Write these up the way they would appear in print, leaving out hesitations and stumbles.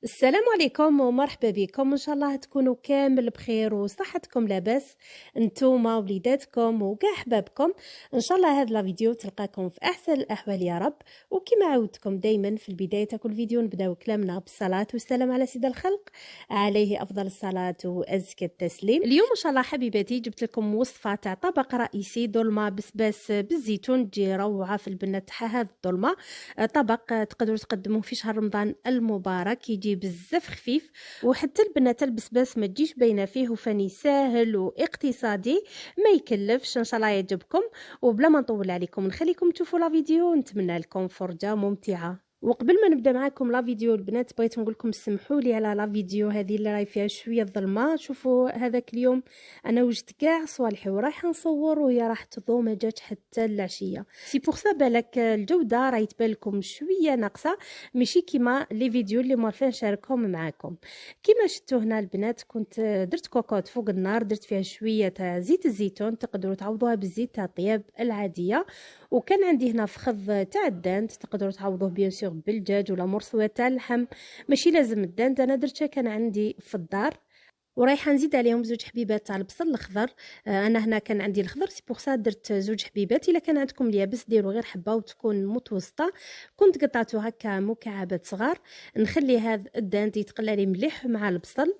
السلام عليكم ومرحبا بكم. ان شاء الله تكونوا كامل بخير وصحتكم لاباس نتوما وليداتكم وكاع احبابكم. ان شاء الله هذا الفيديو تلقاكم في احسن الاحوال يا رب. وكما عودتكم دائما في البدايه تاع كل فيديو نبداو كلامنا بالصلاه والسلام على سيد الخلق عليه افضل الصلاه وازكى التسليم. اليوم ان شاء الله حبيباتي جبت لكم وصفه تاع طبق رئيسي دولمه بسباس بالزيتون، تجي روعه في البنه تاعها. هذا الدولمه طبق تقدروا تقدموه في شهر رمضان المبارك، يجي بزاف خفيف وحتى البنات البسباس ما تجيش باينه فيه، وفاني ساهل واقتصادي ما يكلفش. ان شاء الله يعجبكم، وبلا ما نطول عليكم نخليكم تشوفوا لا فيديو ونتمنى لكم فرجه ممتعه. وقبل ما نبدا معكم لا فيديو البنات بغيت نقول لكم سمحوا لي على لا فيديو هذه اللي راهي فيها شويه ظلمه. شوفوا هذاك اليوم انا وجدت كاع صوالحي ورايحه نصور وهي راح تضو ما جات حتى العشيه، سي بور سا بالك الجوده راهي تبان لكم شويه ناقصه، ماشي كيما لي فيديو اللي مورفين نشاركهم معاكم. كيما شفتوا هنا البنات كنت درت كوكوط فوق النار، درت فيها شويه تاع زيت الزيتون، تقدروا تعوضوها بالزيت تاع الطياب العاديه. وكان عندي هنا فخذ تاع الداند، تقدروا تعوضوه بيان سور بالدجاج ولا مرصوه تاع اللحم، ماشي لازم الداند، انا درتها كان عندي في الدار. ورايحه نزيد عليهم زوج حبيبات تاع البصل الاخضر. انا هنا كان عندي الخضر سي بوغ سا درت زوج حبيبات. الا كان عندكم اليابس ديروا غير حبه وتكون متوسطه. كنت قطعته هكا مكعبات صغار. نخلي هذا الداند يتقلى لي مليح مع البصل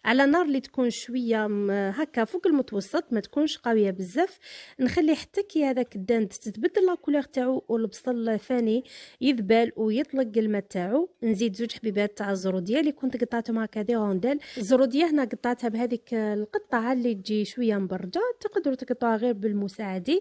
على نار اللي تكون شويه هكا فوق المتوسط، ما تكونش قويه بزاف. نخلي حتى كي هذاك الداند تتبدل لا كولور تاعو والبصل ثاني يذبل ويطلق الماء تاعو. نزيد زوج حبيبات تاع الزروديه اللي كنت قطعتهم هكا دي رونديل. الزروديه هنا قطعتها بهذيك القطعه اللي تجي شويه مبرجه، تقدروا تقطعوها غير بالمساعدي.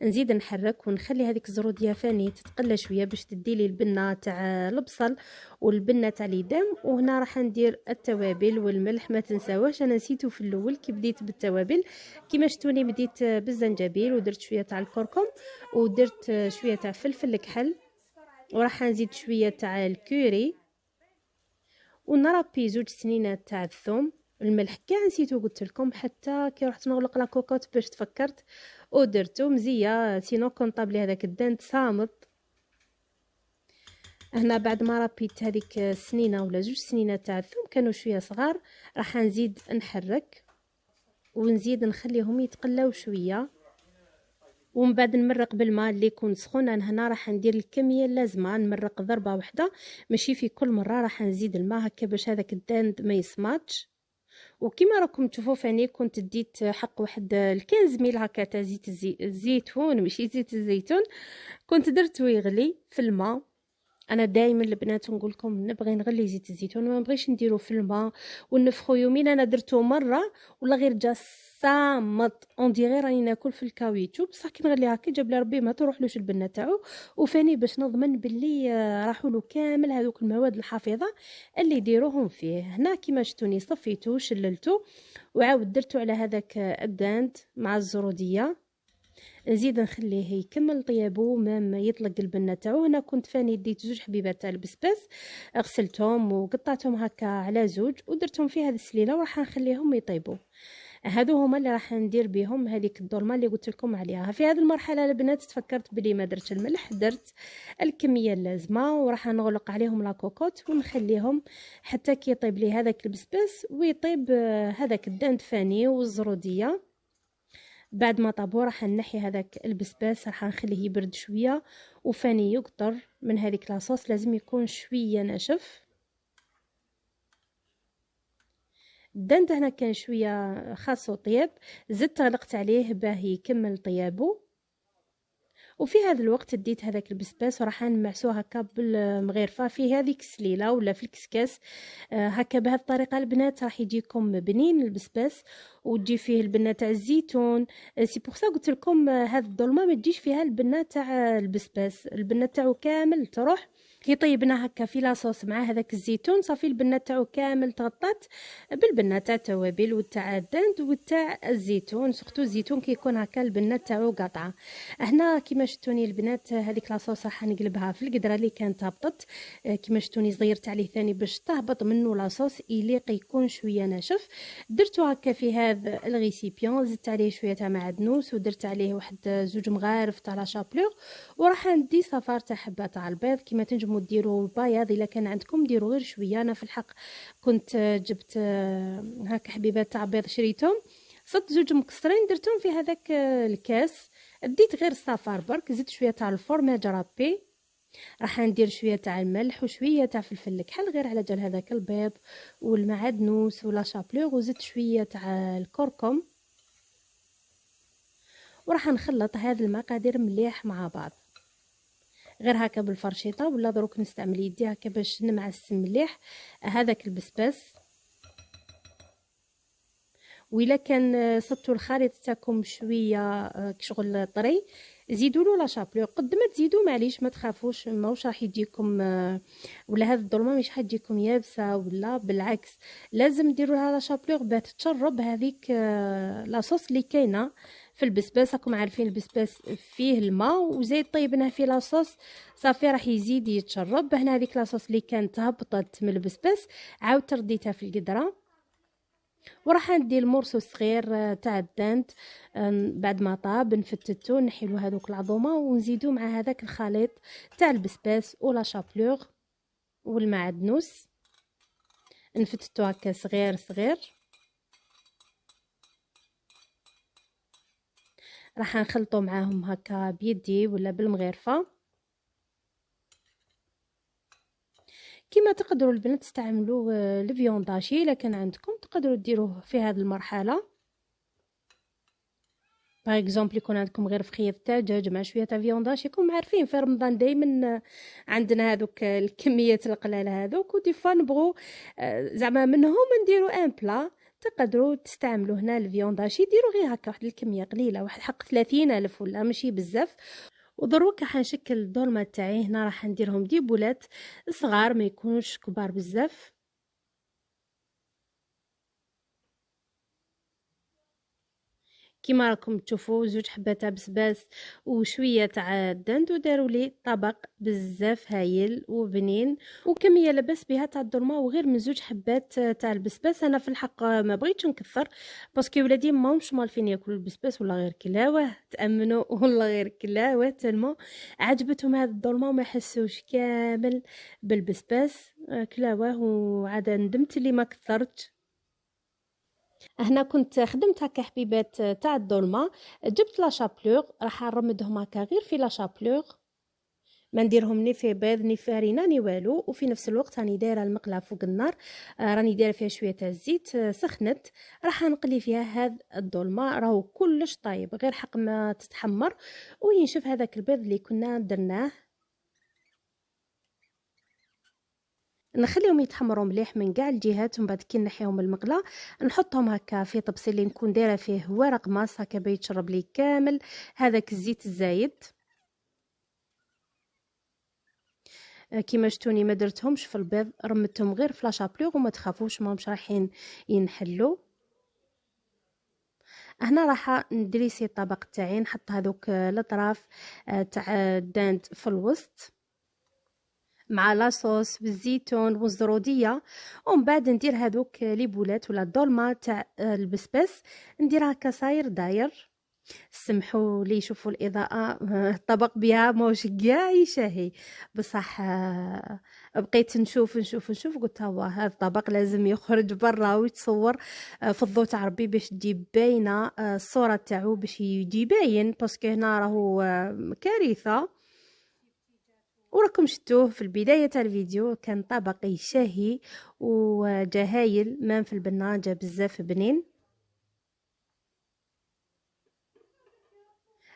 نزيد نحرك ونخلي هذيك الزروديه ثاني تتقلى شويه باش تدي لي البنه تاع البصل والبنه تاع اليدام. وهنا راح ندير التوابل والملح، ما تنساوش انا نسيته في الاول كي بديت بالتوابل. كيما شفتوني بديت بالزنجبيل ودرت شويه تاع الكركم ودرت شويه تاع فلفل الكحل، وراح نزيد شويه تاع الكوري، ونربي زوج سنينات تاع الثوم. الملح كاع نسيتو قلت لكم، حتى كي رحت نغلق لا كوكوت باش تفكرت ودرتو مزيه، سينو كون طابلي هذاك الدند صامت. هنا بعد ما ربيت هذيك السنينه ولا زوج سنينات تاع الثوم كانوا شويه صغار، راح نزيد نحرك ونزيد نخليهم يتقلاو شويه، ومن بعد نمرق بالماء اللي يكون سخون. انا هنا راح ندير الكميه اللازمه، نمرق ضربه واحده ماشي في كل مره، راح نزيد الماء هكا باش هذاك الداند ما يسماتش. وكما راكم تشوفوا فاني كنت ديت حق واحد 15 ميل هكا تاع زيت الزيتون ماشي زيت الزيتون، كنت درتو يغلي في الماء. انا دائما البنات نقول لكم نبغي نغلي زيت الزيتون، ما نبغيش نديرو في الماء ونفخو يومين. انا درتو مره ولا غير جا صامت اون ديغي راني ناكل في الكاويتشو، بصح كي نغلي هكا جاب لي ربي ما تروحلوش البنه تاعو. وفاني باش نضمن باللي راحوا له كامل هذوك المواد الحافظه اللي يديروهم فيه. هنا كيما شفتوني صفيتو شللتو وعاود درتو على هذاك الداند مع الزروديه. نزيد نخليه يكمل طيابو ما يطلق البنه تاعو. هنا كنت فاني ديت زوج حبيبات تاع البسباس، غسلتهم وقطعتهم هكا على زوج ودرتهم في هذه السليله وراح نخليهم يطيبوا. هادو هما اللي راح ندير بهم هذيك الدولمه اللي قلت لكم عليها. في هذه المرحله البنات تفكرت بلي ما درتش الملح، درت الكميه اللازمه وراح نغلق عليهم لا كوكوت ونخليهم حتى كي يطيب لي هذاك البسباس ويطيب هذاك الداند فاني والزروديه. بعد ما طابو راح نحي هذاك البسباس، راح نخليه يبرد شويه وفاني يقطر من هذيك لاصوص، لازم يكون شويه ناشف. الدند هنا كان شويه خاصو طياب، زدت غلقت عليه باه يكمل طيابو. وفي هذا الوقت ديت هذاك البسباس وراح نمعسوه هكا بالمغرفه في هذيك السليله ولا في الكسكاس هكا. بهذه الطريقه البنات راح يجيكم بنين البسباس وتجي فيه البنه تاع الزيتون. سي بوغ سا قلت لكم هذه الظلمه ما تجيش فيها البنه تاع البسباس، البنه تاعو كامل تروح كي طيبنا هكا في لاصوص مع هذاك الزيتون صافي البنه تاعو كامل تغطات بالبنه تاع التوابل وتاع الدند وتاع الزيتون. سورتو الزيتون كيكون هكا البنه تاعو قاطعه. هنا كيما شفتوني البنات هذيك لاصوص راح نقلبها في القدره اللي كانت هبطت. كيما شفتوني صغيرت عليه ثاني باش تهبط منه لاصوص يليق يكون شويه ناشف. درتو هكا في هذا الغيسيبيون، زدت عليه شويه تاع معدنوس ودرت عليه واحد زوج مغارف تاع لا شابلور، وراح ندي صفار تاع حبه تاع البيض. كيما تنجموا تنجموا ديروا البياض الا كان عندكم ديروا غير شويه. انا في الحق كنت جبت هكا حبيبات تاع بيض شريتهم، صدت زوج مكسرين درتهم في هذاك الكاس، ديت غير الصفار برك، زدت شويه تاع الفورماج رابي، راح ندير شويه تاع الملح وشويه تاع فلفل الكحل غير على جال هذاك البيض والمعدنوس ولا شابلور، وزدت شويه تاع الكركم، وراح نخلط هذه المقادير مليح مع بعض غير هكا بالفرشيطه، ولا دروك نستعمل يدي هكا باش نمعس مليح هذاك البسباس. وإلا كان صدتوا الخليط تاعكم شويه كشغل طري زيدوا له لا شابلور، قد ما تزيدوا معليش ما تخافوش، ماهوش راح يجيكم ولا هذا الظلمه مش حتجيكم يابسه، ولا بالعكس لازم ديروا لها لا شابلور باش تشرب هذيك لاصوص اللي كاينه في البسباس. راكم عارفين البسباس فيه الماء وزيد طيبناه في لاصوص صافي راح يزيد يتشرب. هنا هذيك لاصوص اللي كانت هبطت من البسباس عاود ترديتها في القدره، وراح ندير المرسو صغير تاع الدانت بعد ما طاب نفتتو نحيلو هذوك العظومه ونزيدو مع هذاك الخليط تاع البسباس ولا شابلور والمعدنوس، نفتتو هكا صغير صغير. راح نخلطو معاهم هكا بيدي ولا بالمغرفه كما تقدروا البنات تستعملوا الفيونداشي الا كان عندكم تقدروا ديروه في هذه المرحله. باغ اكزومبل يكون عندكم غير فخيط تاع دجاج مع شويه تاع فيونداش، يكون عارفين في رمضان دائما عندنا هذوك الكميات القلاله هذوك، ودي فوا نبغوا زعما منهم نديروا ان بلا تقدروا تستعملوا هنا الفيونداشي، ديروا غير هكا واحد الكميه قليله، واحد حق 30,000 ولا ماشي بزاف. ودروك حنشكل الدولمه تاعي هنا، راح نديرهم دي بولات صغار ما يكونوش كبار بزاف. كيما راكم تشوفوا زوج حبات تاع بسباس وشويه تاع الدند، وداروا لي طبق بزاف هايل وبنين وكميه لبس بها تاع الدولمه، وغير من زوج حبات تاع البسباس. انا في الحق ما بغيتش نكثر باسكو ولادي ماهمش مالفين ياكلوا البسباس ولا غير كلاوه، تامنوا ولا غير كلاوه تلمو عجبتهم هذا الدولمه وما حسوش كامل بالبسباس كلاوه، وعاد ندمت اللي ما كثرت. هنا كنت خدمت هكا حبيبات تاع الظلمه، جبت لا شابلور راح نرمدهم هكا غير في لا شابلور، ما نديرهم ني في بيض ني فارينه ني والو. وفي نفس الوقت راني دايره المقله فوق النار، راني دايره فيها شويه تاع الزيت سخنت، راح نقلي فيها هاد الظلمه راهو كلش طايب غير حق ما تتحمر وينشف هذاك البيض اللي كنا درناه. نخليهم يتحمروا مليح من كاع الجهات، ومن بعد كي نحيهم المقله نحطهم هكا في طبسي اللي نكون دايره فيه ورق ماس هكا بيتشرب لي كامل هذاك الزيت الزايد. كيما شتوني ما درتهمش في البيض، رمتهم غير في لاشابلور وما تخافوش ماهمش رايحين ينحلوا. هنا راح ندريسي الطبق تاعي، نحط هذوك الاطراف تاع الداند في الوسط مع لاصوص بالزيتون والزروديه، ومن بعد ندير هذوك لي بولات ولا الدولمه تاع البسباس نديرها هكا صاير داير. سمحوا لي شوفوا الاضاءه الطبق بها موش كاع يشهي، بصح بقيت نشوف قلت هو هذا الطبق لازم يخرج برا ويتصور في الضوء تاع ربي باش تجي باينه الصوره تاعو باش يجي باين، باسكو هنا راهو كارثه. وراكم شفتوه في البدايه تاع الفيديو كان طبق شهي وجا هايل، مام في البنه جا بزاف بنين.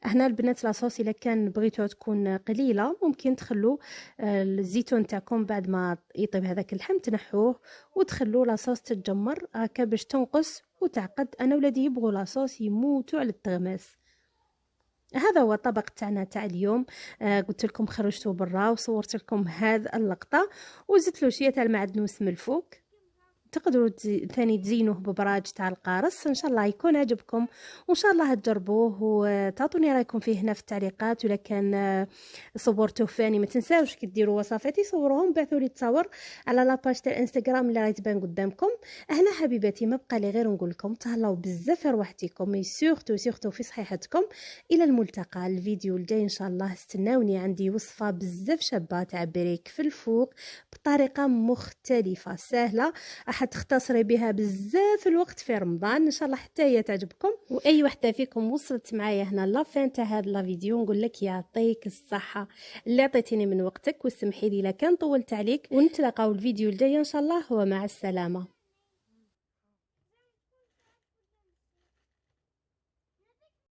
هنا البنات لاصوص الا كان بغيتوها تكون قليله ممكن تخلوا الزيتون تاعكم بعد ما يطيب هذاك اللحم تنحوه وتخلوا لاصوص تتجمر هكا باش تنقص وتعقد. انا ولادي يبغوا لاصوص يموتوا على التغماس. هذا هو الطبق تاعنا تاع اليوم. قلت لكم خرجته برا وصورت لكم هذه اللقطه، وزدت له شويه تاع المعدنوس من الفوق. تقدروا ثاني تزينوه ببراج تاع القارص. ان شاء الله يكون عجبكم وان شاء الله تجربوه وتعطوني رايكم فيه هنا في التعليقات. ولا كان صورتوه فاني ما تنساوش كي ديروا وصفاتي صوروهم بعثوا لي التصاور على لاباج تاع الانستغرام اللي راهي تبان قدامكم هنا. حبيباتي ما بقى لي غير نقول لكم تهلاو بزاف في روحتكم سورتو في صحيحتكم. الى الملتقى الفيديو الجاي ان شاء الله. استناوني عندي وصفه بزاف شابه تاع بريك في الفوق بطريقه مختلفه سهله راح تختصري بها بزاف الوقت في رمضان. ان شاء الله حتى هي تعجبكم. واي وحده فيكم وصلت معايا هنا لافين تاع هذا الفيديو نقول لك يعطيك الصحه اللي عطيتيني من وقتك، وسمحي لي الا كان طولت عليك. ونتلاقاو الفيديو الجاي ان شاء الله، ومع السلامه.